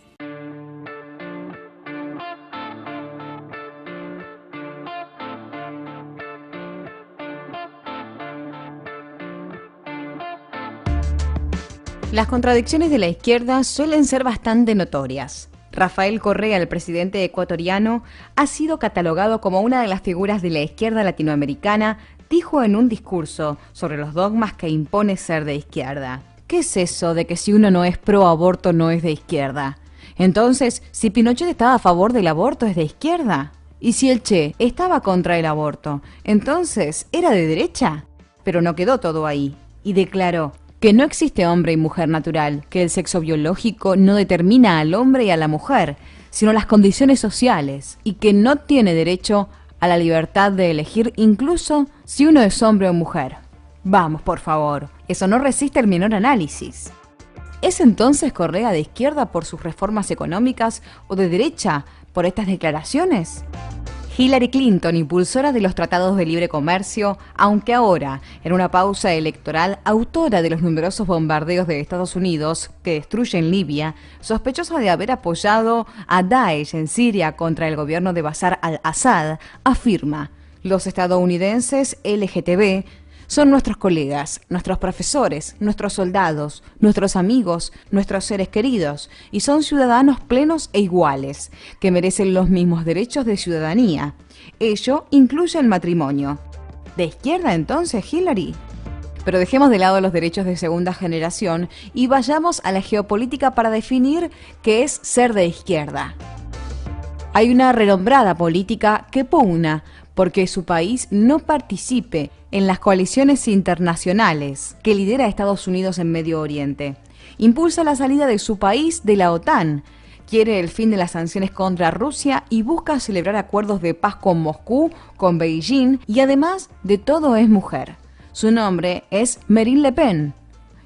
Las contradicciones de la izquierda suelen ser bastante notorias. Rafael Correa, el presidente ecuatoriano, ha sido catalogado como una de las figuras de la izquierda latinoamericana, dijo en un discurso sobre los dogmas que impone ser de izquierda. ¿Qué es eso de que si uno no es pro aborto no es de izquierda? Entonces, si Pinochet estaba a favor del aborto, ¿es de izquierda? Y si el Che estaba contra el aborto, entonces, ¿era de derecha? Pero no quedó todo ahí, y declaró que no existe hombre y mujer natural, que el sexo biológico no determina al hombre y a la mujer, sino las condiciones sociales, y que no tiene derecho a la libertad de elegir incluso si uno es hombre o mujer. Vamos, por favor, eso no resiste el menor análisis. ¿Es entonces Correa de izquierda por sus reformas económicas o de derecha por estas declaraciones? Hillary Clinton, impulsora de los tratados de libre comercio, aunque ahora, en una pausa electoral, autora de los numerosos bombardeos de Estados Unidos que destruyen Libia, sospechosa de haber apoyado a Daesh en Siria contra el gobierno de Bashar al-Assad, afirma: los estadounidenses LGTB son nuestros colegas, nuestros profesores, nuestros soldados, nuestros amigos, nuestros seres queridos, y son ciudadanos plenos e iguales, que merecen los mismos derechos de ciudadanía. Ello incluye el matrimonio. ¿De izquierda entonces, Hillary? Pero dejemos de lado los derechos de segunda generación y vayamos a la geopolítica para definir qué es ser de izquierda. Hay una renombrada política que pugna porque su país no participe en las coaliciones internacionales que lidera Estados Unidos en Medio Oriente. Impulsa la salida de su país de la OTAN, quiere el fin de las sanciones contra Rusia y busca celebrar acuerdos de paz con Moscú, con Beijing, y además de todo es mujer. Su nombre es Marine Le Pen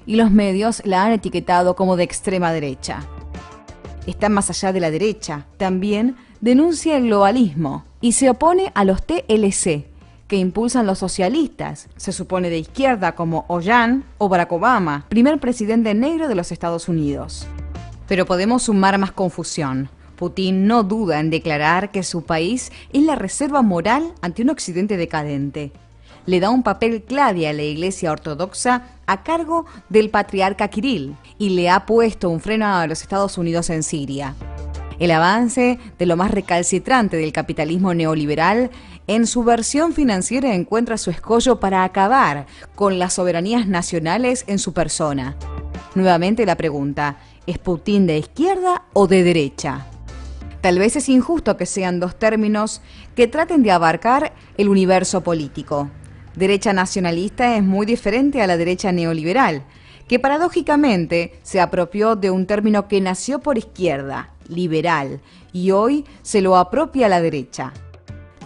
y los medios la han etiquetado como de extrema derecha. Está más allá de la derecha, también denuncia el globalismo y se opone a los TLC, que impulsan los socialistas, se supone de izquierda, como Hollande o Barack Obama, primer presidente negro de los Estados Unidos. Pero podemos sumar más confusión. Putin no duda en declarar que su país es la reserva moral ante un occidente decadente. Le da un papel clave a la Iglesia Ortodoxa a cargo del patriarca Kirill y le ha puesto un freno a los Estados Unidos en Siria. El avance de lo más recalcitrante del capitalismo neoliberal en su versión financiera encuentra su escollo para acabar con las soberanías nacionales en su persona. Nuevamente la pregunta, ¿es Putin de izquierda o de derecha? Tal vez es injusto que sean dos términos que traten de abarcar el universo político. Derecha nacionalista es muy diferente a la derecha neoliberal, que paradójicamente se apropió de un término que nació por izquierda, liberal, y hoy se lo apropia a la derecha.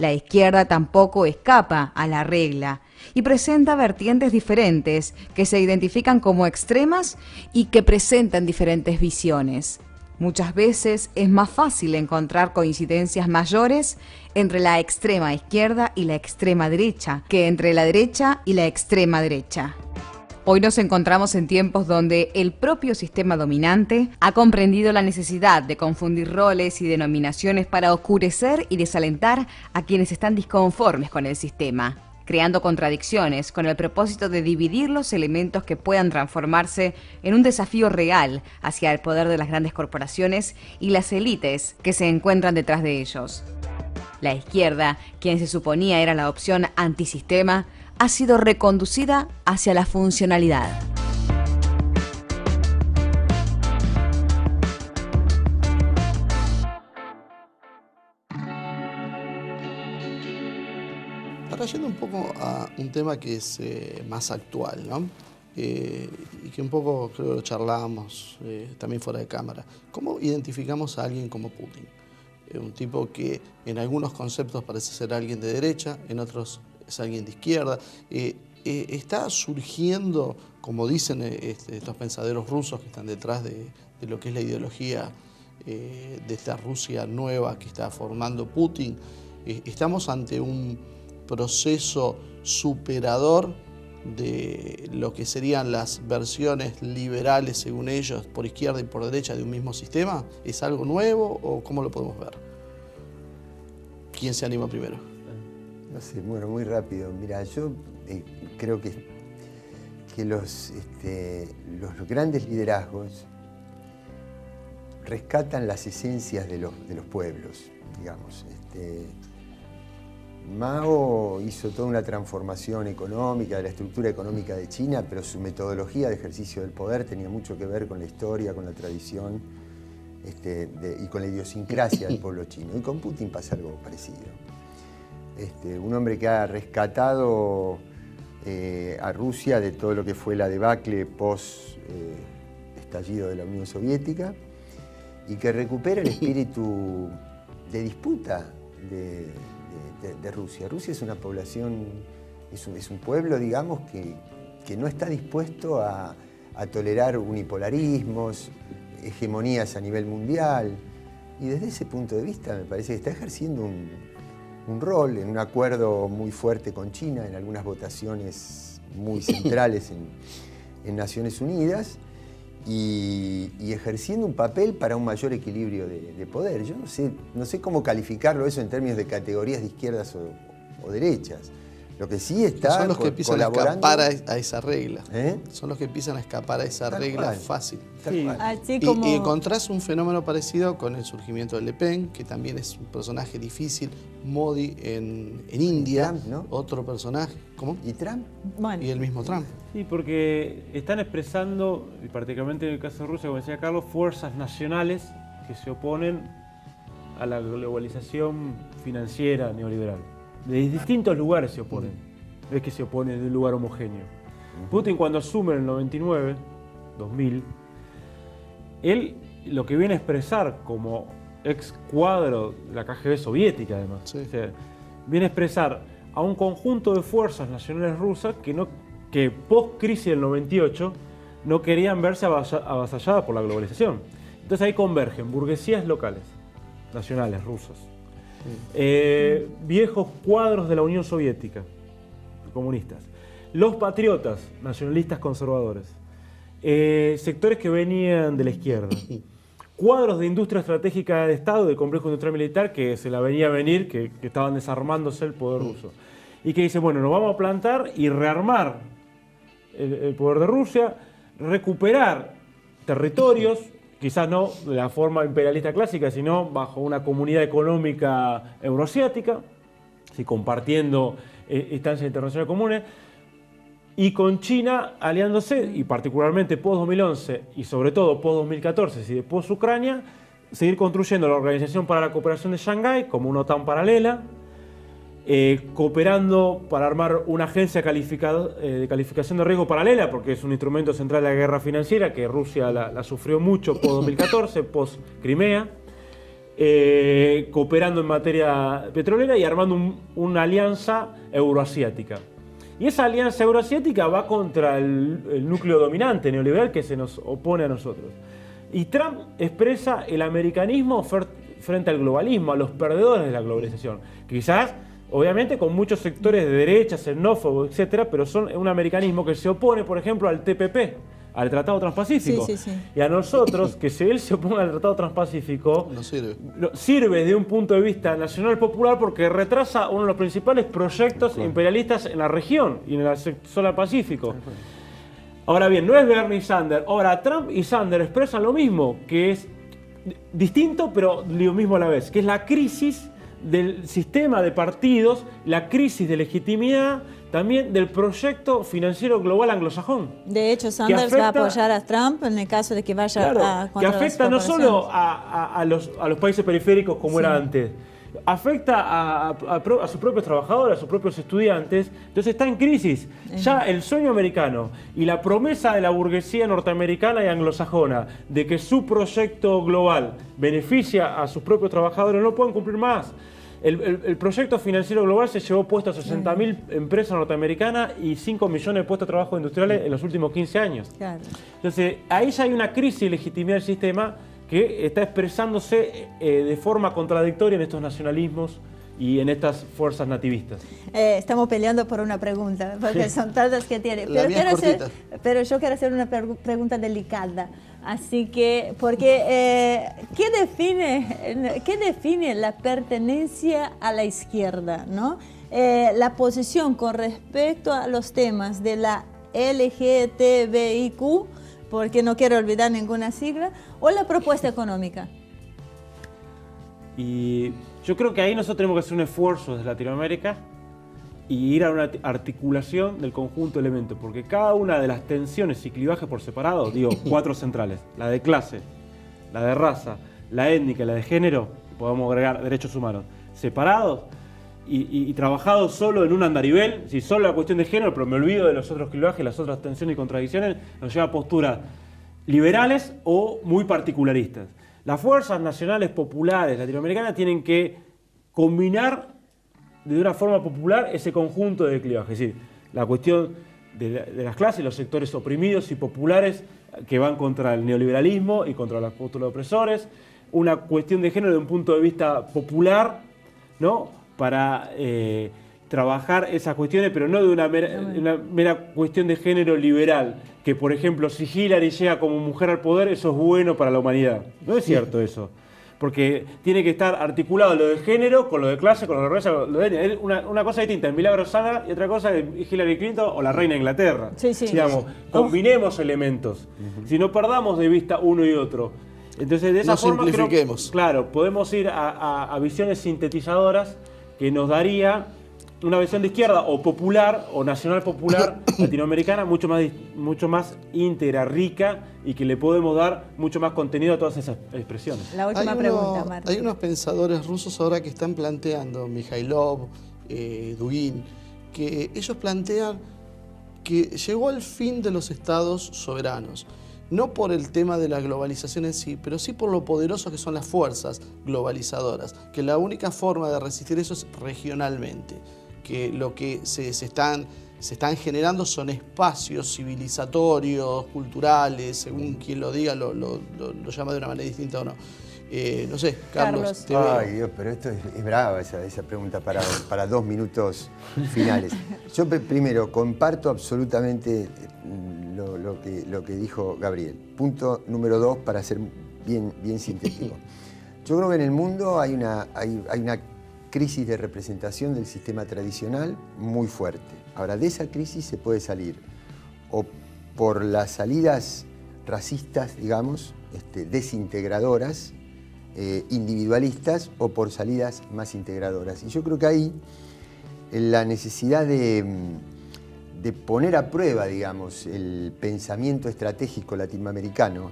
La izquierda tampoco escapa a la regla y presenta vertientes diferentes que se identifican como extremas y que presentan diferentes visiones. Muchas veces es más fácil encontrar coincidencias mayores entre la extrema izquierda y la extrema derecha que entre la derecha y la extrema derecha. Hoy nos encontramos en tiempos donde el propio sistema dominante ha comprendido la necesidad de confundir roles y denominaciones para oscurecer y desalentar a quienes están disconformes con el sistema, creando contradicciones con el propósito de dividir los elementos que puedan transformarse en un desafío real hacia el poder de las grandes corporaciones y las élites que se encuentran detrás de ellos. La izquierda, quien se suponía era la opción antisistema, ha sido reconducida hacia la funcionalidad. Ahora yendo un poco a un tema que es más actual, ¿no? Y que un poco creo que lo charlábamos también fuera de cámara. ¿Cómo identificamos a alguien como Putin? Un tipo que en algunos conceptos parece ser alguien de derecha, en otros es alguien de izquierda. Está surgiendo, como dicen estos pensaderos rusos que están detrás de lo que es la ideología de esta Rusia nueva que está formando Putin? ¿Estamos ante un proceso superador de lo que serían las versiones liberales, según ellos, por izquierda y por derecha de un mismo sistema? ¿Es algo nuevo o cómo lo podemos ver? ¿Quién se anima primero? No sé, bueno, muy rápido. Mira, yo creo que los grandes liderazgos rescatan las esencias de los pueblos, digamos. Mao hizo toda una transformación económica de la estructura económica de China, pero su metodología de ejercicio del poder tenía mucho que ver con la historia, con la tradición y con la idiosincrasia del pueblo chino. Y con Putin pasa algo parecido. Un hombre que ha rescatado a Rusia de todo lo que fue la debacle post-estallido de la Unión Soviética y que recupera el espíritu de disputa de Rusia. Rusia es una población, es un pueblo, digamos, que no está dispuesto a tolerar unipolarismos, hegemonías a nivel mundial. Y desde ese punto de vista me parece que está ejerciendo un rol en un acuerdo muy fuerte con China, en algunas votaciones muy centrales en Naciones Unidas, y ejerciendo un papel para un mayor equilibrio de poder. Yo no sé cómo calificarlo eso en términos de categorías de izquierdas o derechas. Lo que sí está son los que empiezan a escapar a esa regla. ¿Eh? Son los que empiezan a escapar a esa regla fácil. Sí. Así como... y encontrás un fenómeno parecido con el surgimiento de Le Pen, que también es un personaje difícil. Modi en India, Trump, ¿no? Otro personaje. ¿Cómo? ¿Y Trump? Bueno. Y el mismo Trump. Sí, porque están expresando, y particularmente en el caso de Rusia, como decía Carlos, fuerzas nacionales que se oponen a la globalización financiera neoliberal. De distintos lugares se oponen. No es que se oponen de un lugar homogéneo. Putin, cuando asume en el 99, 2000, él lo que viene a expresar como ex cuadro de la KGB soviética, además, Sí. o sea, viene a expresar a un conjunto de fuerzas nacionales rusas que post-crisis del 98 no querían verse avasalladas por la globalización. Entonces ahí convergen burguesías locales, nacionales, rusas, viejos cuadros de la Unión Soviética, comunistas, los patriotas, nacionalistas conservadores, sectores que venían de la izquierda, cuadros de industria estratégica de Estado, de complejo industrial militar, que se la venía a venir, que estaban desarmándose el poder ruso. Y que dice, bueno, nos vamos a plantar y rearmar el poder de Rusia, recuperar territorios, quizás no de la forma imperialista clásica, sino bajo una comunidad económica euroasiática, ¿sí? Compartiendo instancias internacionales comunes, y con China aliándose, y particularmente post-2011 y sobre todo post-2014 y después Ucrania, seguir construyendo la Organización para la Cooperación de Shanghái como una OTAN paralela, cooperando para armar una agencia de calificación de riesgo paralela, porque es un instrumento central de la guerra financiera, que Rusia la sufrió mucho post-2014, post-Crimea, cooperando en materia petrolera y armando una alianza euroasiática. Y esa alianza euroasiática va contra el núcleo dominante neoliberal que se nos opone a nosotros. Y Trump expresa el americanismo frente al globalismo, a los perdedores de la globalización. Quizás, obviamente, con muchos sectores de derecha, xenófobos, etcétera, pero son un americanismo que se opone, por ejemplo, al TPP, al Tratado Transpacífico. Sí, sí, sí. Y a nosotros, que si él se opone al Tratado Transpacífico, No sirve. sirve desde un punto de vista nacional popular porque retrasa uno de los principales proyectos imperialistas en la región y en la zona del Pacífico. Ahora bien, no es Bernie Sanders. Ahora, Trump y Sanders expresan lo mismo, que es distinto pero lo mismo a la vez, que es la crisis del sistema de partidos, la crisis de legitimidad también del proyecto financiero global anglosajón. De hecho, Sanders va a apoyar a Trump en el caso de que vaya a que afecta no solo a los países periféricos como era antes, afecta a sus propios trabajadores, a sus propios estudiantes. Entonces está en crisis. Ya el sueño americano y la promesa de la burguesía norteamericana y anglosajona de que su proyecto global beneficia a sus propios trabajadores no pueden cumplir más. El proyecto financiero global se llevó puesto a 60.000 empresas norteamericanas y 5 millones de puestos de trabajo industriales en los últimos 15 años. Claro. Entonces, ahí ya hay una crisis de legitimidad del sistema que está expresándose de forma contradictoria en estos nacionalismos y en estas fuerzas nativistas. Estamos peleando por una pregunta, porque son tantas que tiene. Pero yo quiero hacer una pregunta delicada. Así que, porque, ¿qué define la pertenencia a la izquierda, ¿no? La posición con respecto a los temas de la LGTBIQ, porque no quiero olvidar ninguna sigla, o la propuesta económica. Y yo creo que ahí nosotros tenemos que hacer un esfuerzo desde Latinoamérica y ir a una articulación del conjunto de elementos, porque cada una de las tensiones y clivajes por separado, digo, 4 centrales, la de clase, la de raza, la étnica y la de género, podemos agregar derechos humanos, separados y trabajados solo en un andarivel, si solo la cuestión de género, pero me olvido de los otros clivajes, las otras tensiones y contradicciones, nos lleva a posturas liberales o muy particularistas. Las fuerzas nacionales populares latinoamericanas tienen que combinar de una forma popular ese conjunto de clivajes, es decir, la cuestión de las clases, los sectores oprimidos y populares que van contra el neoliberalismo y contra los posturas opresores, una cuestión de género de un punto de vista popular, ¿no? Para trabajar esas cuestiones, pero no de una mera cuestión de género liberal, que por ejemplo si Hillary llega como mujer al poder, eso es bueno para la humanidad. No es cierto eso, porque tiene que estar articulado lo de género con lo de clase, con lo de raza, es una cosa distinta es Milagro Sala y otra cosa es Hillary Clinton o la reina de Inglaterra. Digamos, combinemos elementos, si no perdamos de vista uno y otro. Entonces de esa forma claro, podemos ir a visiones sintetizadoras que nos daría una visión de izquierda o popular o nacional popular latinoamericana mucho más íntegra, rica y que le podemos dar mucho más contenido a todas esas expresiones. La última pregunta, Marta. Hay unos pensadores rusos ahora que están planteando, Mikhailov, Dugin, que ellos plantean que llegó el fin de los estados soberanos. No por el tema de la globalización en sí, pero sí por lo poderoso que son las fuerzas globalizadoras, que la única forma de resistir eso es regionalmente, que lo que se están generando son espacios civilizatorios, culturales, según quien lo diga, lo llama de una manera distinta o no. No sé, Carlos. Ay, Dios, pero esto es brava esa pregunta para 2 minutos finales. Yo primero comparto absolutamente lo que dijo Gabriel. Punto número 2, para ser bien sintético. Yo creo que en el mundo hay una crisis de representación del sistema tradicional muy fuerte. Ahora, de esa crisis se puede salir o por las salidas racistas, digamos, desintegradoras, individualistas, o por salidas más integradoras. Y yo creo que ahí la necesidad de poner a prueba, digamos, el pensamiento estratégico latinoamericano,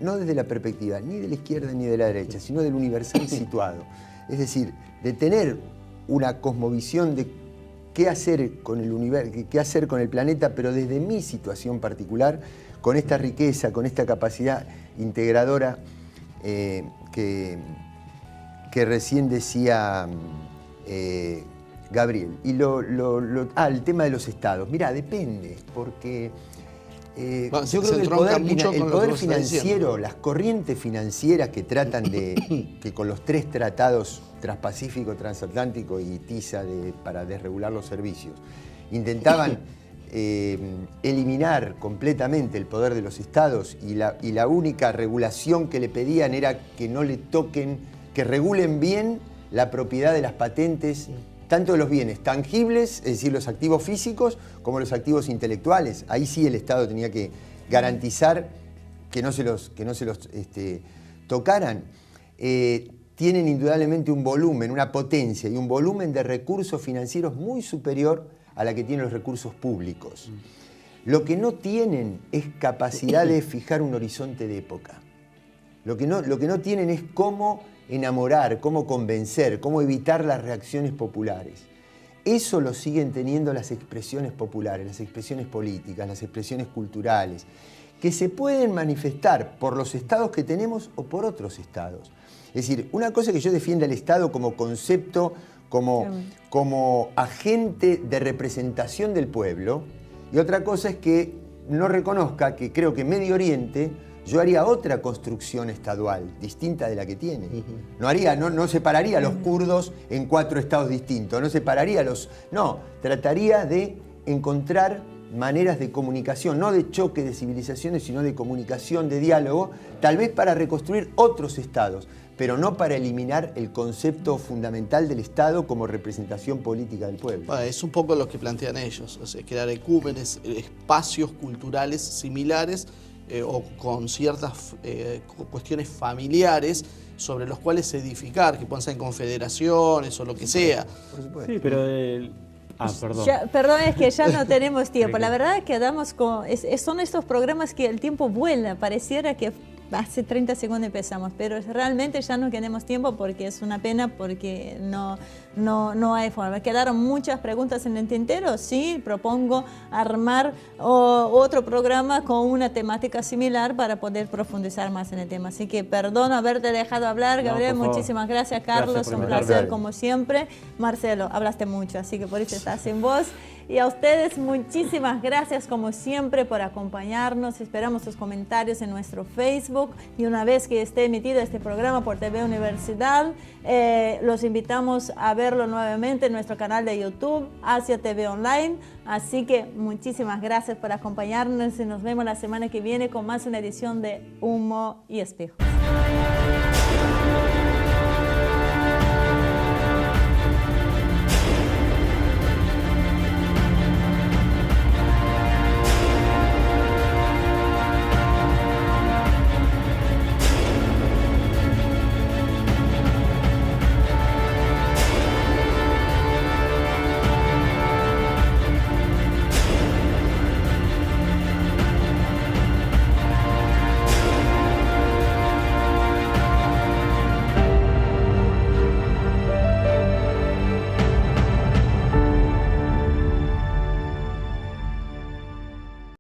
no desde la perspectiva ni de la izquierda ni de la derecha, sino del universal situado. Es decir, de tener una cosmovisión de qué hacer con el universo, qué hacer con el planeta, pero desde mi situación particular, con esta riqueza, con esta capacidad integradora que recién decía Gabriel. Y el tema de los estados. Mirá, depende, porque yo creo que el poder financiero, las corrientes financieras que tratan que con los 3 tratados transpacífico, transatlántico y TISA para desregular los servicios, intentaban eliminar completamente el poder de los estados y la única regulación que le pedían era que no le toquen, que regulen bien la propiedad de las patentes, tanto de los bienes tangibles, es decir, los activos físicos, como los activos intelectuales. Ahí sí el Estado tenía que garantizar que no se los tocaran. Tienen indudablemente un volumen, una potencia y un volumen de recursos financieros muy superior a la que tienen los recursos públicos. Lo que no tienen es capacidad de fijar un horizonte de época. Lo que no tienen es cómo enamorar, cómo convencer, cómo evitar las reacciones populares. Eso lo siguen teniendo las expresiones populares, las expresiones políticas, las expresiones culturales, que se pueden manifestar por los estados que tenemos o por otros estados. Es decir, una cosa es que yo defienda al Estado como concepto, como agente de representación del pueblo, y otra cosa es que no reconozca que creo que Medio Oriente yo haría otra construcción estadual, distinta de la que tiene. No separaría a los kurdos en 4 estados distintos, no separaría a los... No, trataría de encontrar maneras de comunicación, no de choque de civilizaciones, sino de comunicación, de diálogo, tal vez para reconstruir otros estados, pero no para eliminar el concepto fundamental del Estado como representación política del pueblo. Bueno, es un poco lo que plantean ellos, o sea, crear ecúmenes, espacios culturales similares o con ciertas cuestiones familiares sobre los cuales edificar, que puedan ser en confederaciones o lo que sea. Por supuesto. Sí, pero perdón. Perdón, es que ya no tenemos tiempo. La verdad es que son estos programas que el tiempo vuela, pareciera que hace 30 segundos empezamos, pero realmente ya no tenemos tiempo porque es una pena, porque no hay forma. Quedaron muchas preguntas en el tintero. Sí, propongo armar otro programa con una temática similar para poder profundizar más en el tema. Así que perdón haberte dejado hablar, Gabriel. Muchísimas gracias, Carlos. Gracias por un invitarme. placer como siempre. Marcelo, hablaste mucho, así que por eso estás sin voz. Y a ustedes muchísimas gracias como siempre por acompañarnos. Esperamos sus comentarios en nuestro Facebook y una vez que esté emitido este programa por TV Universidad, los invitamos a verlo nuevamente en nuestro canal de YouTube, Asia TV Online. Así que muchísimas gracias por acompañarnos y nos vemos la semana que viene con más una edición de Humo y Espejos.